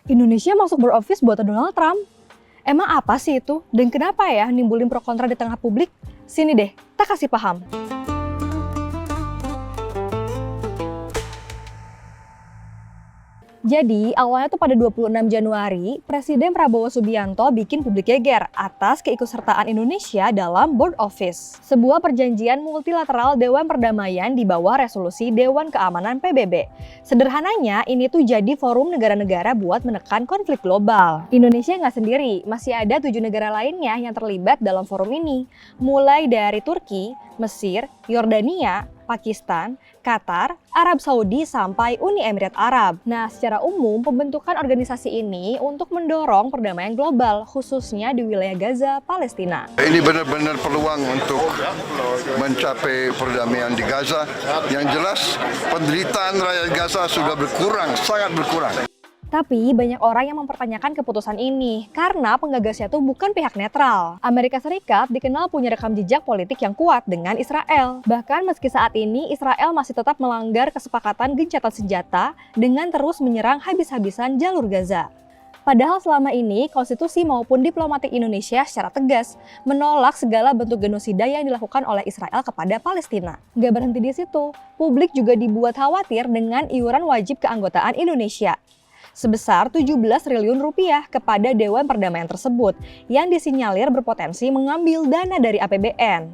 Indonesia masuk board of Office buatan Donald Trump. Emang apa sih itu? Dan kenapa ya nimbulin pro kontra di tengah publik? Sini deh, tak kasih paham. Jadi, awalnya tuh pada 26 Januari, Presiden Prabowo Subianto bikin publik geger atas keikutsertaan Indonesia dalam Board Office, sebuah perjanjian multilateral Dewan Perdamaian di bawah resolusi Dewan Keamanan PBB. Sederhananya, ini tuh jadi forum negara-negara buat menekan konflik global. Indonesia nggak sendiri, masih ada 7 negara lainnya yang terlibat dalam forum ini, mulai dari Turki, Mesir, Yordania, Pakistan, Qatar, Arab Saudi, sampai Uni Emirat Arab. Nah, secara umum pembentukan organisasi ini untuk mendorong perdamaian global, khususnya di wilayah Gaza, Palestina. Ini benar-benar peluang untuk mencapai perdamaian di Gaza. Yang jelas, penderitaan rakyat Gaza sudah berkurang, sangat berkurang. Tapi banyak orang yang mempertanyakan keputusan ini karena penggagasnya tuh bukan pihak netral. Amerika Serikat dikenal punya rekam jejak politik yang kuat dengan Israel. Bahkan meski saat ini Israel masih tetap melanggar kesepakatan gencatan senjata dengan terus menyerang habis-habisan jalur Gaza. Padahal selama ini konstitusi maupun diplomatik Indonesia secara tegas menolak segala bentuk genosida yang dilakukan oleh Israel kepada Palestina. Gak berhenti di situ, publik juga dibuat khawatir dengan iuran wajib keanggotaan Indonesia sebesar 17 triliun rupiah kepada Dewan Perdamaian tersebut yang disinyalir berpotensi mengambil dana dari APBN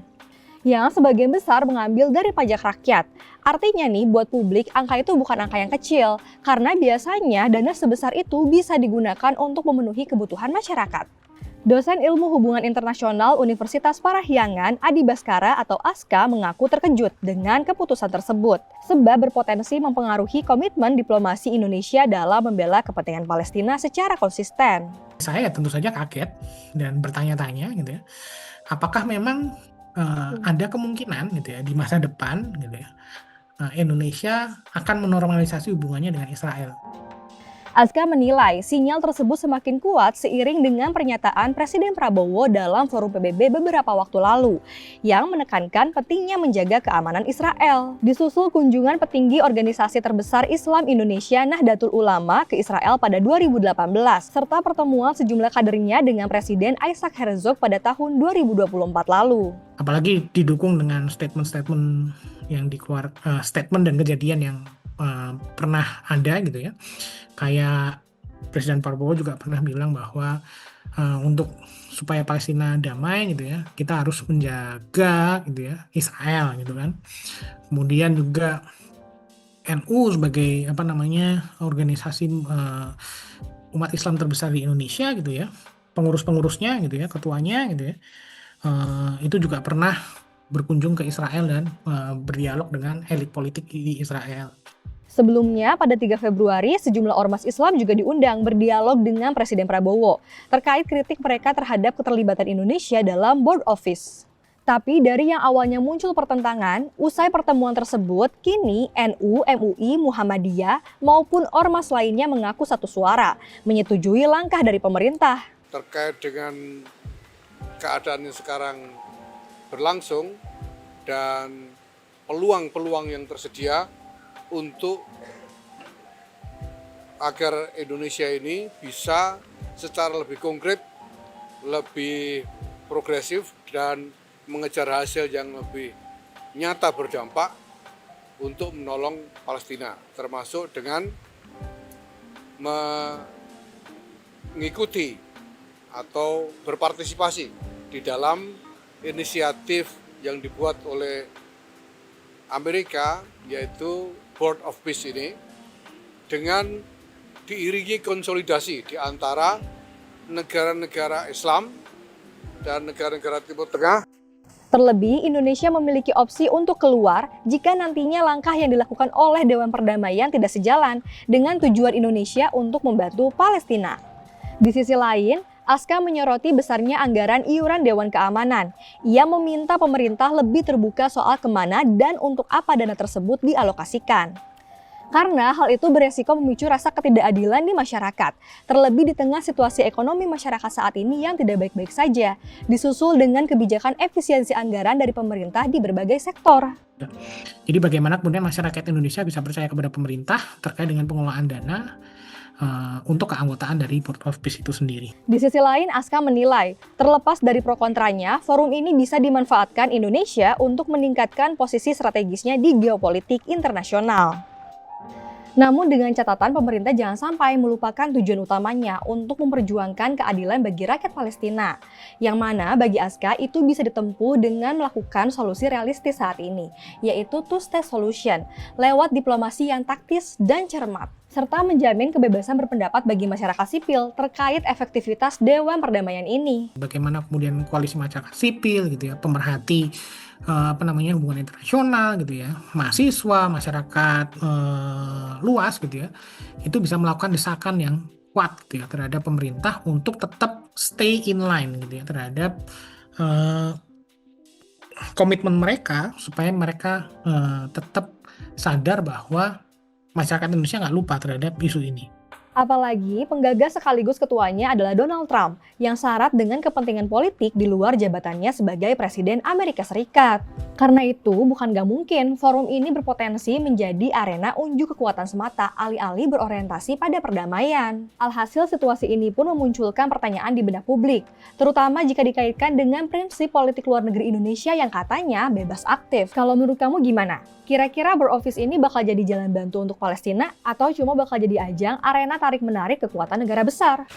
yang sebagian besar mengambil dari pajak rakyat. Artinya nih buat publik angka itu bukan angka yang kecil karena biasanya dana sebesar itu bisa digunakan untuk memenuhi kebutuhan masyarakat. Dosen Ilmu Hubungan Internasional Universitas Parahyangan Adi Baskara atau Aska mengaku terkejut dengan keputusan tersebut sebab berpotensi mempengaruhi komitmen diplomasi Indonesia dalam membela kepentingan Palestina secara konsisten. Saya tentu saja kaget dan bertanya-tanya gitu ya, apakah memang ada kemungkinan gitu ya di masa depan gitu ya Indonesia akan menormalisasi hubungannya dengan Israel. Aska menilai sinyal tersebut semakin kuat seiring dengan pernyataan Presiden Prabowo dalam forum PBB beberapa waktu lalu yang menekankan pentingnya menjaga keamanan Israel. Disusul kunjungan petinggi organisasi terbesar Islam Indonesia Nahdlatul Ulama ke Israel pada 2018 serta pertemuan sejumlah kadernya dengan Presiden Isaac Herzog pada tahun 2024 lalu. Apalagi didukung dengan statement-statement yang statement dan kejadian yang pernah ada gitu ya. Kayak Presiden Prabowo juga pernah bilang bahwa untuk supaya Palestina damai gitu ya, kita harus menjaga gitu ya Israel gitu kan. Kemudian juga NU sebagai organisasi umat Islam terbesar di Indonesia gitu ya, pengurus-pengurusnya gitu ya, ketuanya gitu ya, itu juga pernah berkunjung ke Israel dan berdialog dengan elit politik di Israel. Sebelumnya, pada 3 Februari, sejumlah ormas Islam juga diundang berdialog dengan Presiden Prabowo terkait kritik mereka terhadap keterlibatan Indonesia dalam Board Office. Tapi dari yang awalnya muncul pertentangan, usai pertemuan tersebut, kini NU, MUI, Muhammadiyah maupun ormas lainnya mengaku satu suara, menyetujui langkah dari pemerintah. Terkait dengan keadaan yang sekarang berlangsung dan peluang-peluang yang tersedia untuk agar Indonesia ini bisa secara lebih konkret, lebih progresif dan mengejar hasil yang lebih nyata berdampak untuk menolong Palestina, termasuk dengan mengikuti atau berpartisipasi di dalam inisiatif yang dibuat oleh Amerika, yaitu Board of Peace ini, dengan diiringi konsolidasi di antara negara-negara Islam dan negara-negara Timur Tengah. Terlebih, Indonesia memiliki opsi untuk keluar jika nantinya langkah yang dilakukan oleh Dewan Perdamaian tidak sejalan dengan tujuan Indonesia untuk membantu Palestina. Di sisi lain, Aska menyoroti besarnya anggaran iuran Dewan Keamanan. Ia meminta pemerintah lebih terbuka soal kemana dan untuk apa dana tersebut dialokasikan. Karena hal itu beresiko memicu rasa ketidakadilan di masyarakat, terlebih di tengah situasi ekonomi masyarakat saat ini yang tidak baik-baik saja, disusul dengan kebijakan efisiensi anggaran dari pemerintah di berbagai sektor. Jadi bagaimana kemudian masyarakat Indonesia bisa percaya kepada pemerintah terkait dengan pengelolaan dana untuk keanggotaan dari Board of Peace itu sendiri. Di sisi lain, Aska menilai, terlepas dari pro kontranya, forum ini bisa dimanfaatkan Indonesia untuk meningkatkan posisi strategisnya di geopolitik internasional. Namun dengan catatan pemerintah jangan sampai melupakan tujuan utamanya untuk memperjuangkan keadilan bagi rakyat Palestina, yang mana bagi Aska itu bisa ditempuh dengan melakukan solusi realistis saat ini, yaitu two-state solution, lewat diplomasi yang taktis dan cermat, serta menjamin kebebasan berpendapat bagi masyarakat sipil terkait efektivitas Dewan Perdamaian ini. Bagaimana kemudian koalisi masyarakat sipil gitu ya, pemerhati hubungan internasional gitu ya, mahasiswa, masyarakat luas gitu ya, itu bisa melakukan desakan yang kuat gitu ya terhadap pemerintah untuk tetap stay in line gitu ya terhadap komitmen mereka, supaya mereka tetap sadar bahwa masyarakat Indonesia nggak lupa terhadap isu ini. Apalagi penggagas sekaligus ketuanya adalah Donald Trump yang syarat dengan kepentingan politik di luar jabatannya sebagai Presiden Amerika Serikat. Karena itu bukan gak mungkin forum ini berpotensi menjadi arena unjuk kekuatan semata alih-alih berorientasi pada perdamaian. Alhasil situasi ini pun memunculkan pertanyaan di benak publik, terutama jika dikaitkan dengan prinsip politik luar negeri Indonesia yang katanya bebas aktif. Kalau menurut kamu gimana? Kira-kira Board of Peace ini bakal jadi jalan bantu untuk Palestina atau cuma bakal jadi ajang arena tarik-menarik kekuatan negara besar?